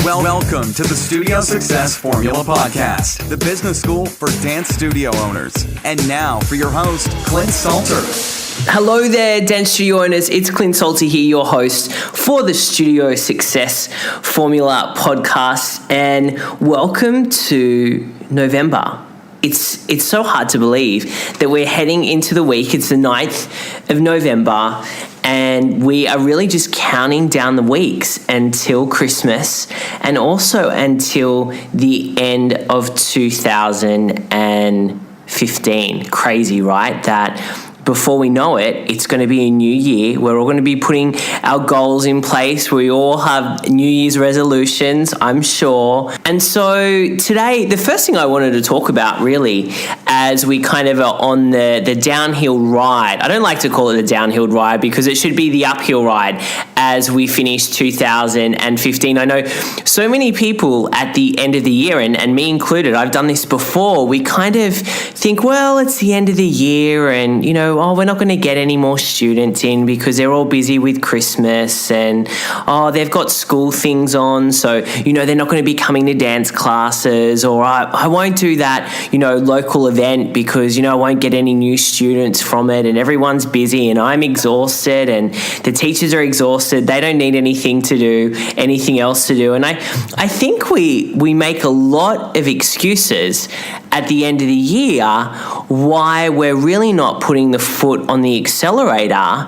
Welcome to the Studio Success Formula Podcast, the business school for dance studio owners. And now for your host, Clint Salter. Hello there, dance studio owners. It's Clint Salter here, your host for the Studio Success Formula Podcast. And welcome to November. It's so hard to believe that we're heading into the week. It's the 9th of November, and we are really just counting down the weeks until Christmas and also until the end of 2015. Crazy, right? That before we know it, it's going to be a new year. We're all going to be putting our goals in place. We all have New Year's resolutions, I'm sure. And so today, the first thing I wanted to talk about really, as we kind of are on the downhill ride, I don't like to call it a downhill ride because it should be the uphill ride as we finish 2015. I know so many people at the end of the year, and me included, I've done this before, we kind of think, well, it's the end of the year and, you know, we're not going to get any more students in because they're all busy with Christmas and, they've got school things on. So, you know, they're not going to be coming to dance classes, or I won't do that, you know, local event because, you know, I won't get any new students from it and everyone's busy and I'm exhausted and the teachers are exhausted. They don't need anything else to do. And I think we make a lot of excuses at the end of the year why we're really not putting the foot on the accelerator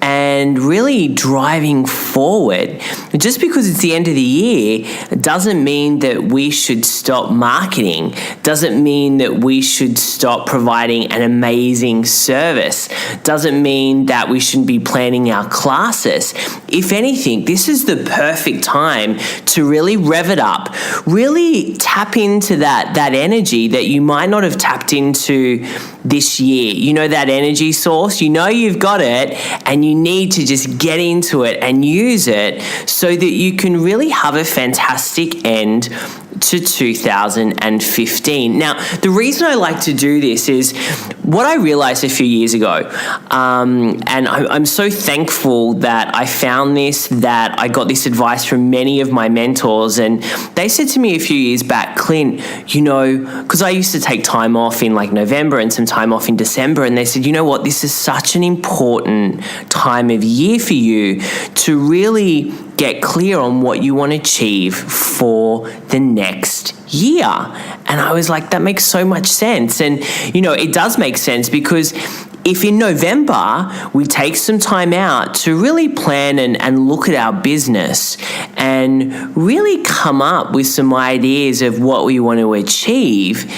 and really driving forward. Just because it's the end of the year doesn't mean that we should stop marketing, doesn't mean that we should stop providing an amazing service, doesn't mean that we shouldn't be planning our classes. If anything, this is the perfect time to really rev it up, really tap into that energy that you might not have tapped into this year. You know, that energy source, you know you've got it and you need to just get into it and use it so that you can really have a fantastic end to 2015. Now, the reason I like to do this is what I realized a few years ago, and I'm so thankful that I found this, that I got this advice from many of my mentors, and they said to me a few years back, Clint, you know, because I used to take time off in like November and some time off in December, and they said, you know what, this is such an important time of year for you to really get clear on what you want to achieve for the next year. And I was like, that makes so much sense. And, you know, it does make sense because if in November we take some time out to really plan and look at our business and really come up with some ideas of what we want to achieve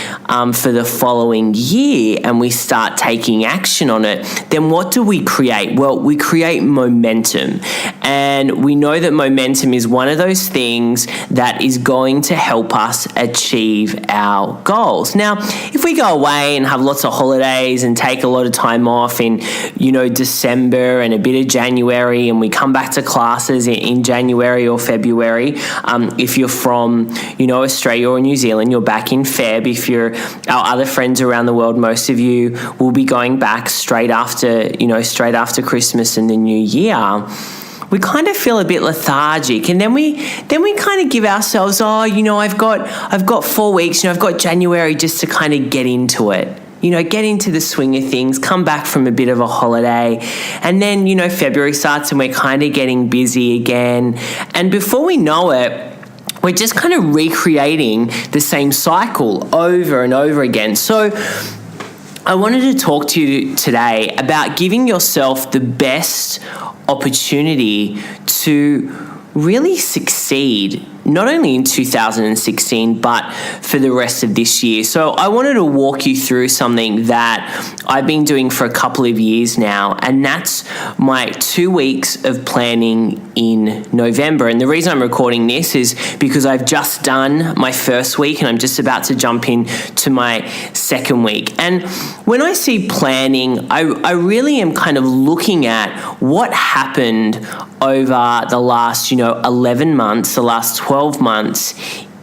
for the following year, and we start taking action on it, then what do we create? Well, we create momentum. And we know that momentum is one of those things that is going to help us achieve our goals. Now, if we go away and have lots of holidays and take a lot of time off in, you know, December and a bit of January, and we come back to classes in January or February. If you're from, you know, Australia or New Zealand, you're back in Feb. If you're our other friends around the world, most of you will be going back straight after Christmas and the New Year. We kind of feel a bit lethargic, and then we kind of give ourselves, I've got 4 weeks, I've got January just to kind of get into it. Get into the swing of things, come back from a bit of a holiday, and then, February starts and we're kind of getting busy again. And before we know it, we're just kind of recreating the same cycle over and over again. So I wanted to talk to you today about giving yourself the best opportunity to really succeed, not only in 2016, but for the rest of this year. So I wanted to walk you through something that I've been doing for a couple of years now, and that's my 2 weeks of planning in November. And the reason I'm recording this is because I've just done my first week and I'm just about to jump in to my second week. And when I say planning, I really am kind of looking at what happened over the last, 11 months, the last 12 months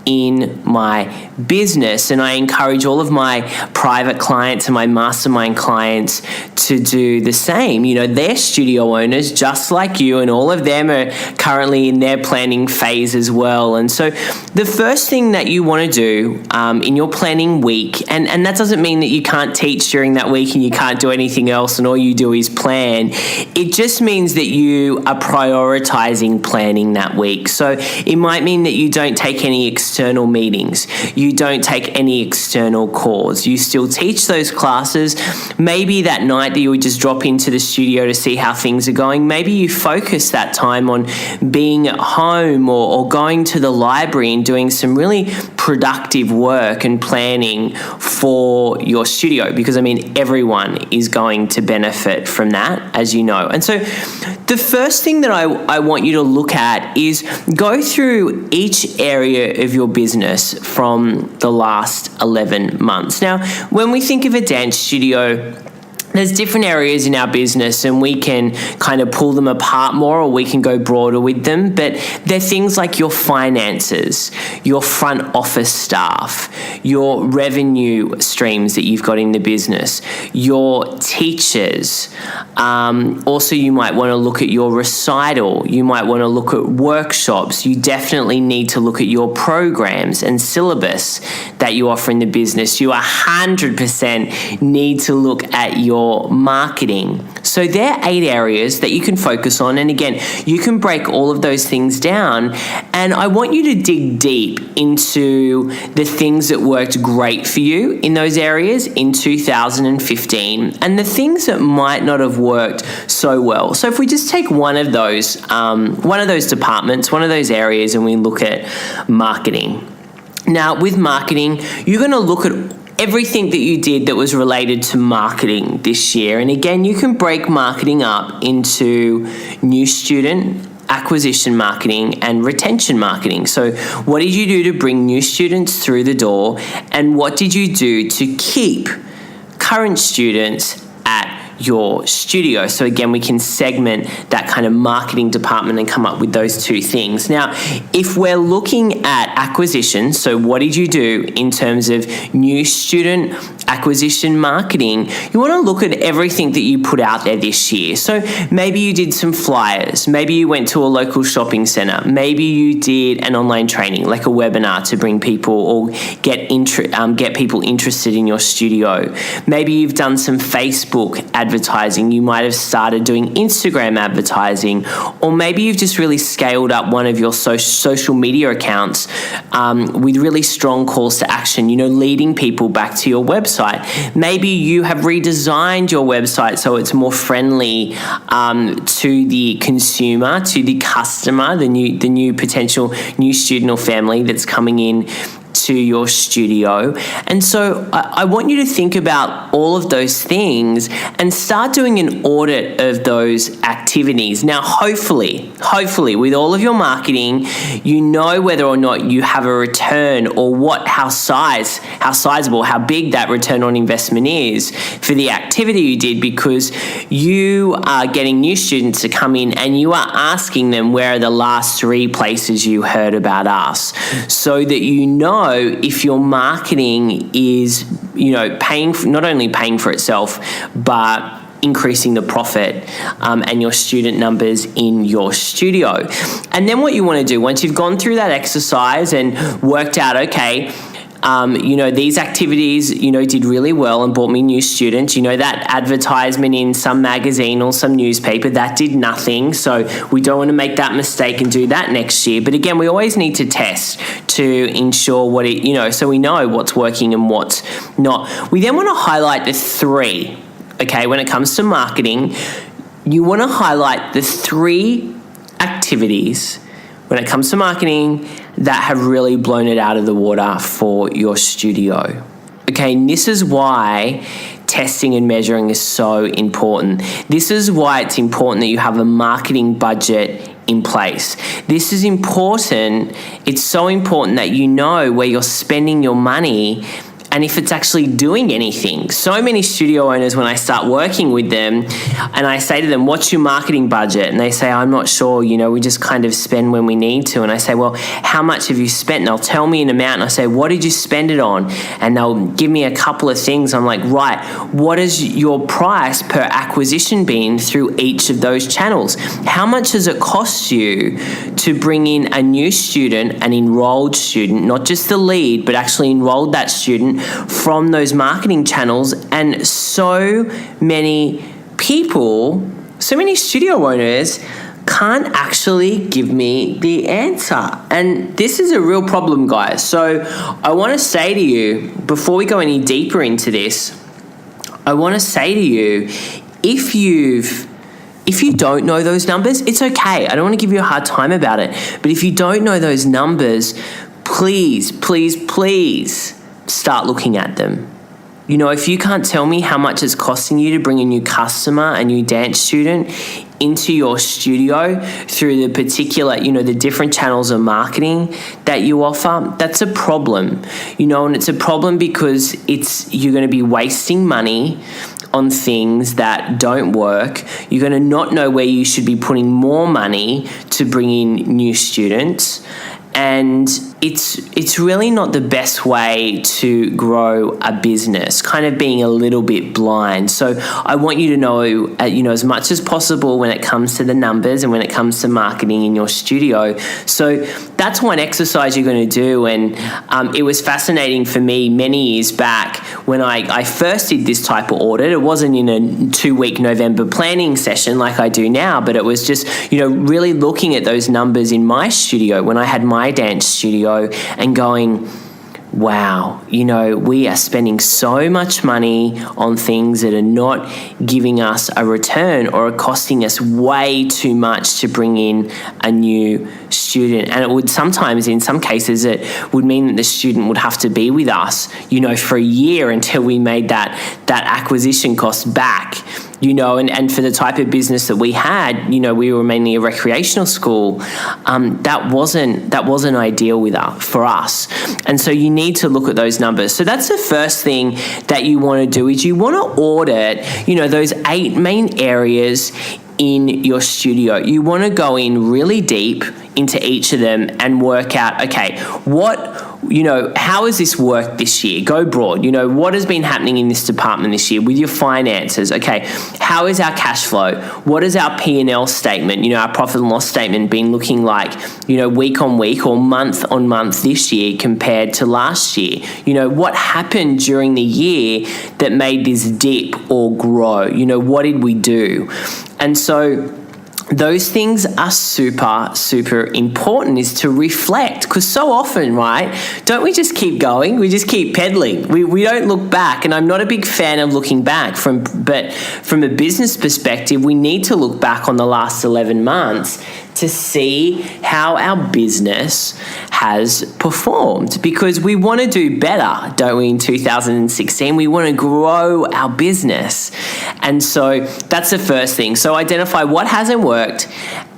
in my business. And I encourage all of my private clients and my mastermind clients to do the same. You know, they're studio owners just like you, and all of them are currently in their planning phase as well. And so the first thing that you want to do in your planning week, and that doesn't mean that you can't teach during that week and you can't do anything else and all you do is plan. It just means that you are prioritizing planning that week. So it might mean that you don't take any external meetings. You don't take any external calls. You still teach those classes. Maybe that night that you would just drop into the studio to see how things are going, maybe you focus that time on being at home or going to the library and doing some really productive work and planning for your studio, because I mean, everyone is going to benefit from that, as you know. And so the first thing that I want you to look at is go through each area of your business from the last 11 months. Now, when we think of a dance studio, there's different areas in our business and we can kind of pull them apart more, or we can go broader with them. But they're things like your finances, your front office staff, your revenue streams that you've got in the business, your teachers. Also, you might want to look at your recital. You might want to look at workshops. You definitely need to look at your programs and syllabus that you offer in the business. You 100% need to look at your marketing. So there are 8 areas that you can focus on. And again, you can break all of those things down. And I want you to dig deep into the things that worked great for you in those areas in 2015 and the things that might not have worked so well. So if we just take one of those departments, one of those areas, and we look at marketing. Now, with marketing, you're going to look at everything that you did that was related to marketing this year. And again, you can break marketing up into new student acquisition marketing and retention marketing. So what did you do to bring new students through the door? And what did you do to keep current students at your studio? So again, we can segment that kind of marketing department and come up with those 2 things. Now, if we're looking at acquisition, so what did you do in terms of new student acquisition marketing? You want to look at everything that you put out there this year. So maybe you did some flyers, maybe you went to a local shopping center, maybe you did an online training like a webinar to bring people or get people interested in your studio. Maybe you've done some Facebook advertising. You might have started doing Instagram advertising, or maybe you've just really scaled up one of your social media accounts with really strong calls to action, leading people back to your website. Maybe you have redesigned your website so it's more friendly to the consumer, to the customer, the new potential new student or family that's coming in to your studio. And so I want you to think about all of those things and start doing an audit of those activities. Now, hopefully, with all of your marketing, you know whether or not you have a return or how sizable, how big that return on investment is for the activity you did, because you are getting new students to come in and you are asking them where are the last 3 places you heard about us, so that you know if your marketing is, not only paying for itself, but increasing the profit and your student numbers in your studio. And then what you want to do, once you've gone through that exercise and worked out, okay, these activities, did really well and brought me new students. That advertisement in some magazine or some newspaper, that did nothing. So we don't want to make that mistake and do that next year. But again, we always need to test to ensure so we know what's working and what's not. We then want to highlight the 3, okay, when it comes to marketing. You want to highlight the 3 activities when it comes to marketing that have really blown it out of the water for your studio. Okay, and this is why testing and measuring is so important. This is why it's important that you have a marketing budget in place. This is important. It's so important that you know where you're spending your money and if it's actually doing anything. So many studio owners, when I start working with them and I say to them, what's your marketing budget? And they say, I'm not sure, we just kind of spend when we need to. And I say, well, how much have you spent? And they'll tell me an amount, and I say, what did you spend it on? And they'll give me a couple of things. I'm like, right, what has your price per acquisition been through each of those channels? How much does it cost you to bring in a new student, an enrolled student, not just the lead, but actually enrolled that student from those marketing channels? And so many people, so many studio owners can't actually give me the answer. And this is a real problem, guys. So I want to say to you, before we go any deeper into this, I want to say to you, if you don't know those numbers, it's okay. I don't want to give you a hard time about it. But if you don't know those numbers, please, please, please start looking at them. If you can't tell me how much it's costing you to bring a new customer, a new dance student into your studio through the particular, the different channels of marketing that you offer, that's a problem. And it's a problem because you're going to be wasting money on things that don't work. You're going to not know where you should be putting more money to bring in new students. And it's really not the best way to grow a business, kind of being a little bit blind. So I want you to know, as much as possible when it comes to the numbers and when it comes to marketing in your studio. So that's one exercise you're going to do. And it was fascinating for me many years back when I first did this type of audit. It wasn't in a 2-week November planning session like I do now, but it was just, really looking at those numbers in my studio when I had my dance studio and going, wow, we are spending so much money on things that are not giving us a return or are costing us way too much to bring in a new student. And it would sometimes, in some cases, it would mean that the student would have to be with us, for a year until we made that acquisition cost back. And for the type of business that we had, we were mainly a recreational school. That wasn't ideal for us. And so you need to look at those numbers. So that's the first thing that you want to do is you want to audit, those 8 main areas in your studio. You want to go in really deep into each of them and work out, okay, how has this worked this year? Go broad. What has been happening in this department this year with your finances? Okay, how is our cash flow? What is our P&L statement? Our profit and loss statement been looking like, week on week or month on month this year compared to last year? What happened during the year that made this dip or grow? What did we do? And so those things are super, super important, is to reflect, because so often, right, don't we just keep going? We just keep pedaling. We don't look back, and I'm not a big fan of looking back, but from a business perspective, we need to look back on the last 11 months to see how our business has performed, because we want to do better, don't we? In 2016, we want to grow our business. And so that's the first thing. So identify what hasn't worked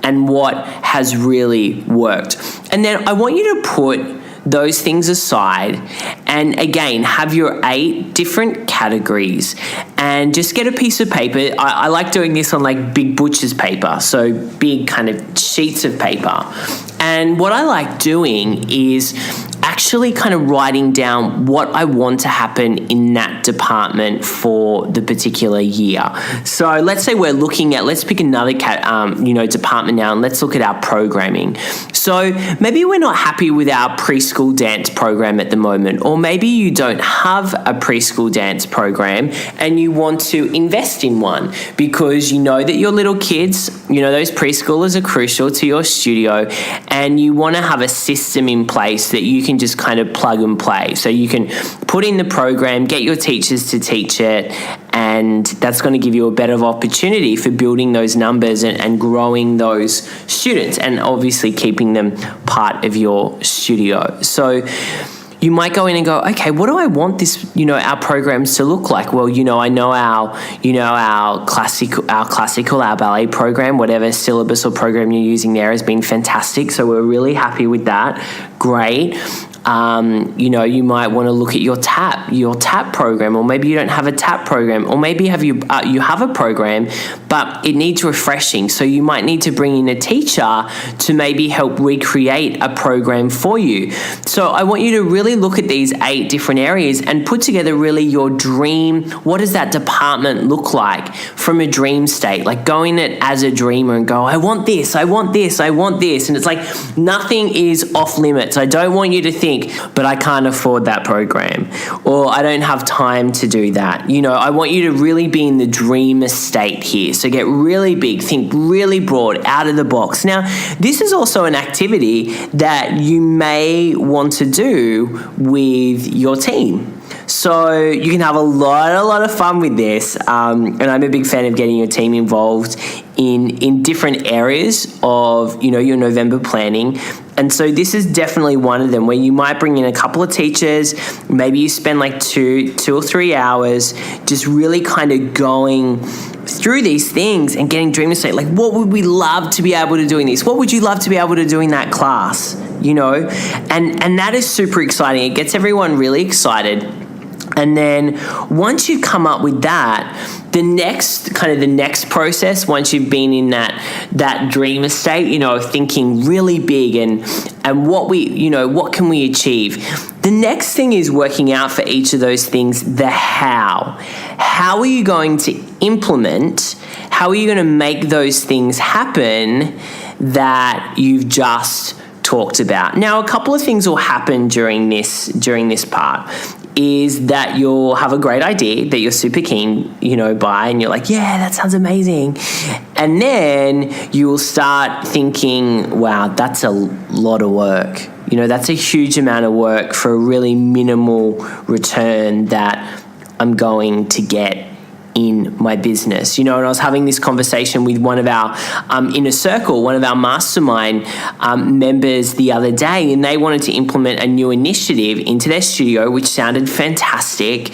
and what has really worked. And then I want you to put those things aside and again have your 8 different categories and just get a piece of paper. I like doing this on like big butcher's paper, so big kind of sheets of paper. And what I like doing is actually kind of writing down what I want to happen in that department for the particular year. So let's say let's pick another department now, and let's look at our programming. So maybe we're not happy with our preschool dance program at the moment, or maybe you don't have a preschool dance program and you want to invest in one because you know that your little kids, those preschoolers are crucial to your studio, and you want to have a system in place that you can just kind of plug and play. So you can put in the program, get your teachers to teach it, and that's going to give you a better opportunity for building those numbers and growing those students, and obviously keeping them part of your studio. So you might go in and go, okay, what do I want this, our programs to look like? Well, I know our classical, our ballet program, whatever syllabus or program you're using there has been fantastic. So we're really happy with that. Great. You might want to look at your TAP program, or maybe you don't have a TAP program, or maybe you have a program, but it needs refreshing. So you might need to bring in a teacher to maybe help recreate a program for you. So I want you to really look at these 8 different areas and put together really your dream. What does that department look like from a dream state? Like going it as a dreamer and go, I want this, I want this, I want this. And it's like nothing is off limits. I don't want you to think, but I can't afford that program, or I don't have time to do that. I want you to really be in the dreamer state here. So get really big, think really broad, out of the box. Now, this is also an activity that you may want to do with your team. So you can have a lot of fun with this. And I'm a big fan of getting your team involved in different areas of, your November planning. And so this is definitely one of them where you might bring in a couple of teachers. Maybe you spend like two or 3 hours just really kind of going through these things and getting dream state. Like, what would we love to be able to do in this? What would you love to be able to do in that class? And that is super exciting. It gets everyone really excited. And then once you come up with that, the next process, once you've been in that dreamer state, thinking really big and what can we achieve? The next thing is working out for each of those things the how. How are you going to implement? How are you going to make those things happen that you've just talked about? Now, a couple of things will happen during this part. Is that you'll have a great idea that you're super keen, by, and you're like, yeah, that sounds amazing. And then you will start thinking, wow, that's a lot of work. That's a huge amount of work for a really minimal return that I'm going to get in my business. And I was having this conversation with one of our inner circle, one of our mastermind members the other day, and they wanted to implement a new initiative into their studio, which sounded fantastic.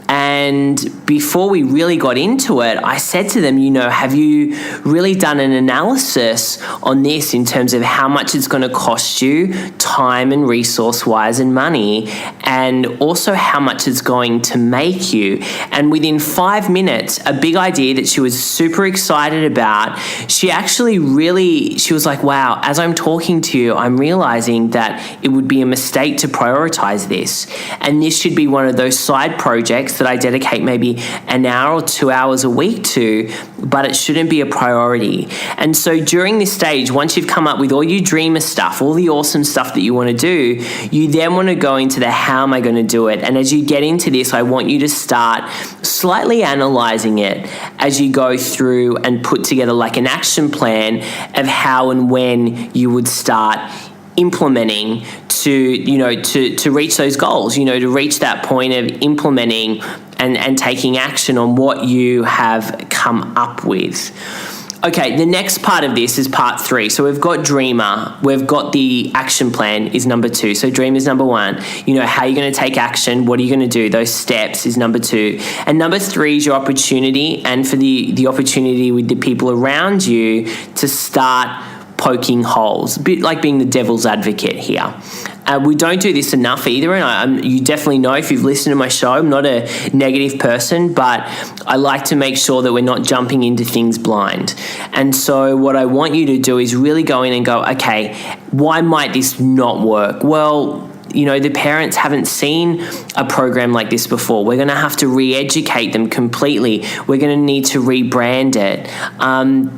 And before we really got into it, I said to them, have you really done an analysis on this in terms of how much it's going to cost you, time and resource-wise and money, and also how much it's going to make you? And within 5 minutes, a big idea that she was super excited about, she was like, wow, as I'm talking to you, I'm realizing that it would be a mistake to prioritize this. And this should be one of those side projects that I dedicate maybe an hour or 2 hours a week to, but it shouldn't be a priority. And so during this stage, once you've come up with all your dreamer stuff, all the awesome stuff that you want to do, you then want to go into the how am I going to do it? And as you get into this, I want you to start slightly analyzing it as you go through and put together like an action plan of how and when you would start implementing to reach those goals, to reach that point of implementing and taking action on what you have come up with. Okay, the next part of this is part 3. So we've got dreamer, we've got the action plan is number 2. So dream is number 1. How you're going to take action, what are you going to do? Those steps is number 2. And number 3 is your opportunity, and for the opportunity with the people around you to start poking holes, a bit like being the devil's advocate here. We don't do this enough either, and you definitely know if you've listened to my show, I'm not a negative person, but I like to make sure that we're not jumping into things blind. And so what I want you to do is really go in and go, okay, why might this not work? Well, the parents haven't seen a program like this before. We're going to have to re-educate them completely. We're going to need to rebrand it.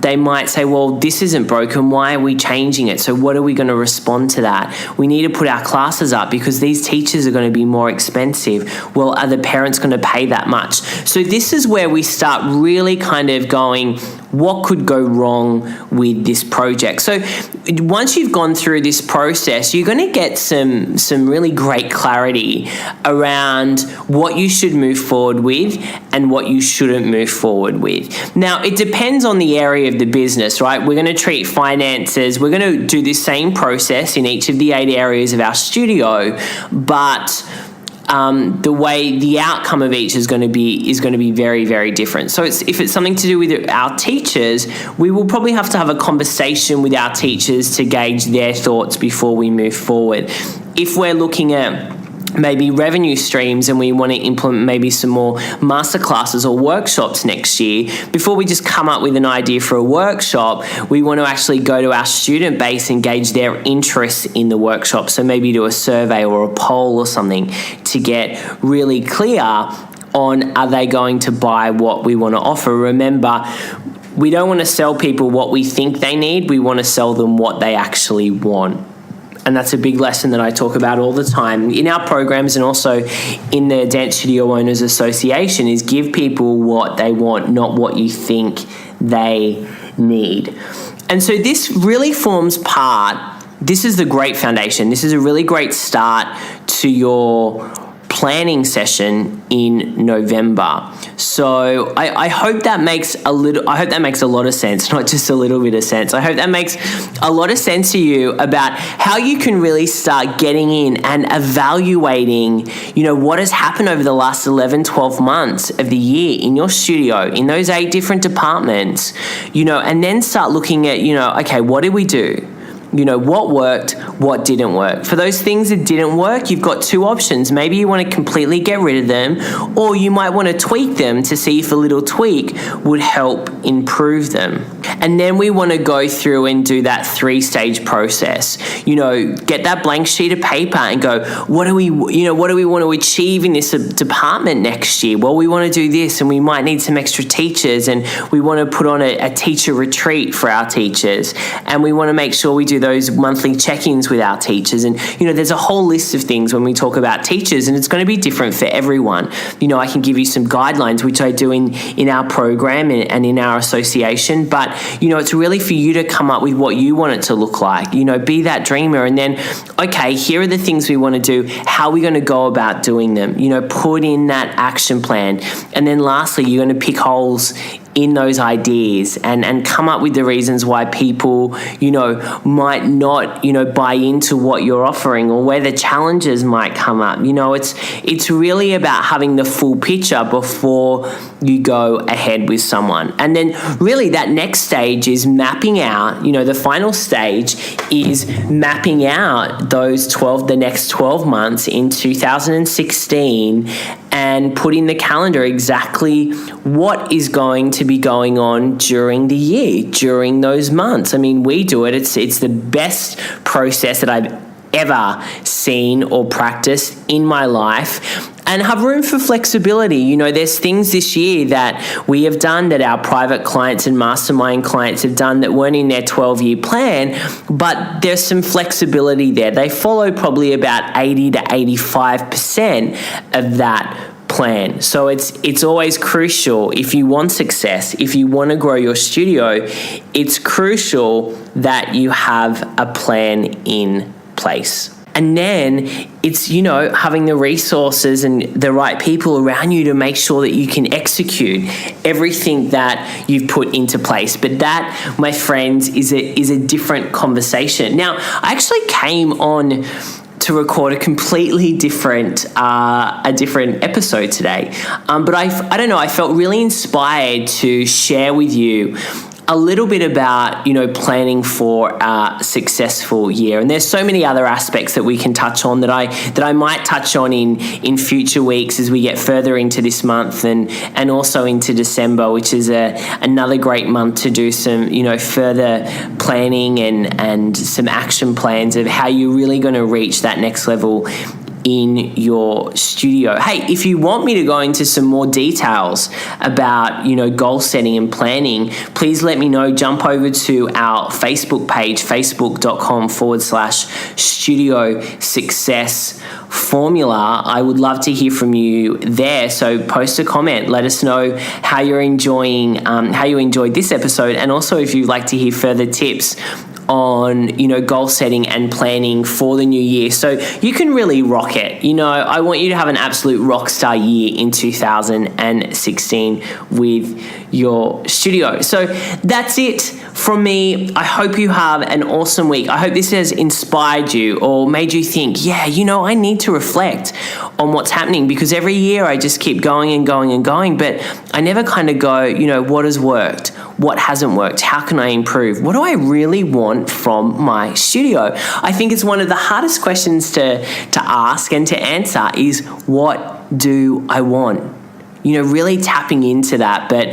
They might say, well, this isn't broken. Why are we changing it? So what are we going to respond to that? We need to put our classes up because these teachers are going to be more expensive. Well, are the parents going to pay that much? So this is where we start really kind of going, what could go wrong with this project? So once you've gone through this process, you're going to get some really great clarity around what you should move forward with and what you shouldn't move forward with. Now, it depends on the area of the business, right? We're going to treat finances. We're going to do the same process in each of the 8 areas of our studio, but the outcome of each is going to be very, very different. So if it's something to do with our teachers, we will probably have to have a conversation with our teachers to gauge their thoughts before we move forward. if we're looking at maybe revenue streams and we want to implement maybe some more masterclasses or workshops next year, before we just come up with an idea for a workshop, we want to actually go to our student base and gauge their interest in the workshop. So maybe do a survey or a poll or something to get really clear on, are they going to buy what we want to offer? Remember, we don't want to sell people what we think they need. We want to sell them what they actually want. And that's a big lesson that I talk about all the time in our programs and also in the Dance Studio Owners Association, is give people what they want, not what you think they need. And so this really forms part, this is the great foundation. This is a really great start to your planning session in November. So I hope that makes a lot of sense, not just a little bit of sense. I hope that makes a lot of sense to you about how you can really start getting in and evaluating, what has happened over the last 11, 12 months of the year in your studio, in those 8 different departments, and then start looking at, okay, what did we do? What worked, what didn't work. For those things that didn't work, you've got 2 options. Maybe you want to completely get rid of them, or you might want to tweak them to see if a little tweak would help improve them. And then we want to go through and do that 3-stage process. Get that blank sheet of paper and go, what do we want to achieve in this department next year? Well, we want to do this, and we might need some extra teachers, and we want to put on a teacher retreat for our teachers, and we want to make sure we do those monthly check-ins with our teachers. And there's a whole list of things when we talk about teachers, and it's going to be different for everyone. I can give you some guidelines, which I do in our program and in our association, but it's really for you to come up with what you want it to look like. Be that dreamer, and then, okay, here are the things we want to do. How are we going to go about doing them? Put in that action plan. And then lastly, you're going to pick holes in those ideas and come up with the reasons why people, might not, buy into what you're offering, or where the challenges might come up. It's really about having the full picture before you go ahead with someone. And then really that next stage is mapping out, the final stage is mapping out the next 12 months in 2016 and put in the calendar exactly what is going to be going on during the year, during those months. I mean, we do it. It's the best process that I've ever seen or practiced in my life, and have room for flexibility. There's things this year that we have done that our private clients and mastermind clients have done that weren't in their 12-year plan, but there's some flexibility there. They follow probably about 80 to 85% of that plan. So it's always crucial, if you want success, if you want to grow your studio, it's crucial that you have a plan in place. And then it's, having the resources and the right people around you to make sure that you can execute everything that you've put into place. But that, my friends, is a different conversation. Now, I actually came on to record a completely different episode today. But I don't know, I felt really inspired to share with you a little bit about, planning for a successful year. And there's so many other aspects that we can touch on that I might touch on in future weeks as we get further into this month and also into December, which is another great month to do some, further planning and some action plans of how you're really going to reach that next level in your studio. Hey, if you want me to go into some more details about, goal setting and planning, please let me know. Jump over to our Facebook page, facebook.com/Studio Success Formula. I would love to hear from you there. So post a comment. Let us know how you're enjoying, how you enjoyed this episode, and also if you'd like to hear further tips on, goal setting and planning for the new year, so you can really rock it. I want you to have an absolute rock star year in 2016 with your studio. So that's it from me, I hope you have an awesome week. I hope this has inspired you or made you think, I need to reflect on what's happening, because every year I just keep going and going and going, but I never kind of go, what has worked? What hasn't worked? How can I improve? What do I really want from my studio? I think it's one of the hardest questions to ask and to answer is, what do I want? Really tapping into that. But,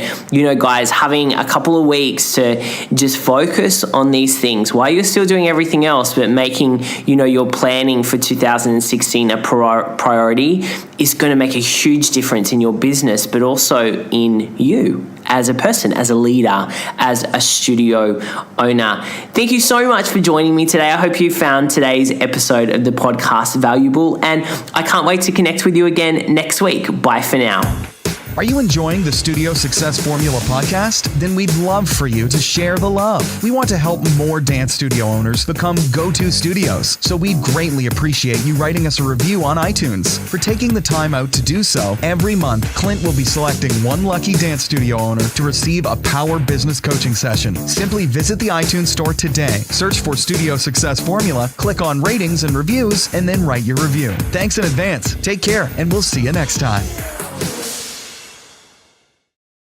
guys, having a couple of weeks to just focus on these things while you're still doing everything else, but making, your planning for 2016 a priority is going to make a huge difference in your business, but also in you as a person, as a leader, as a studio owner. Thank you so much for joining me today. I hope you found today's episode of the podcast valuable, and I can't wait to connect with you again next week. Bye for now. Are you enjoying the Studio Success Formula podcast? Then we'd love for you to share the love. We want to help more dance studio owners become go-to studios, so we'd greatly appreciate you writing us a review on iTunes. For taking the time out to do so, every month, Clint will be selecting one lucky dance studio owner to receive a Power Business Coaching session. Simply visit the iTunes store today, search for Studio Success Formula, click on ratings and reviews, and then write your review. Thanks in advance. Take care, and we'll see you next time.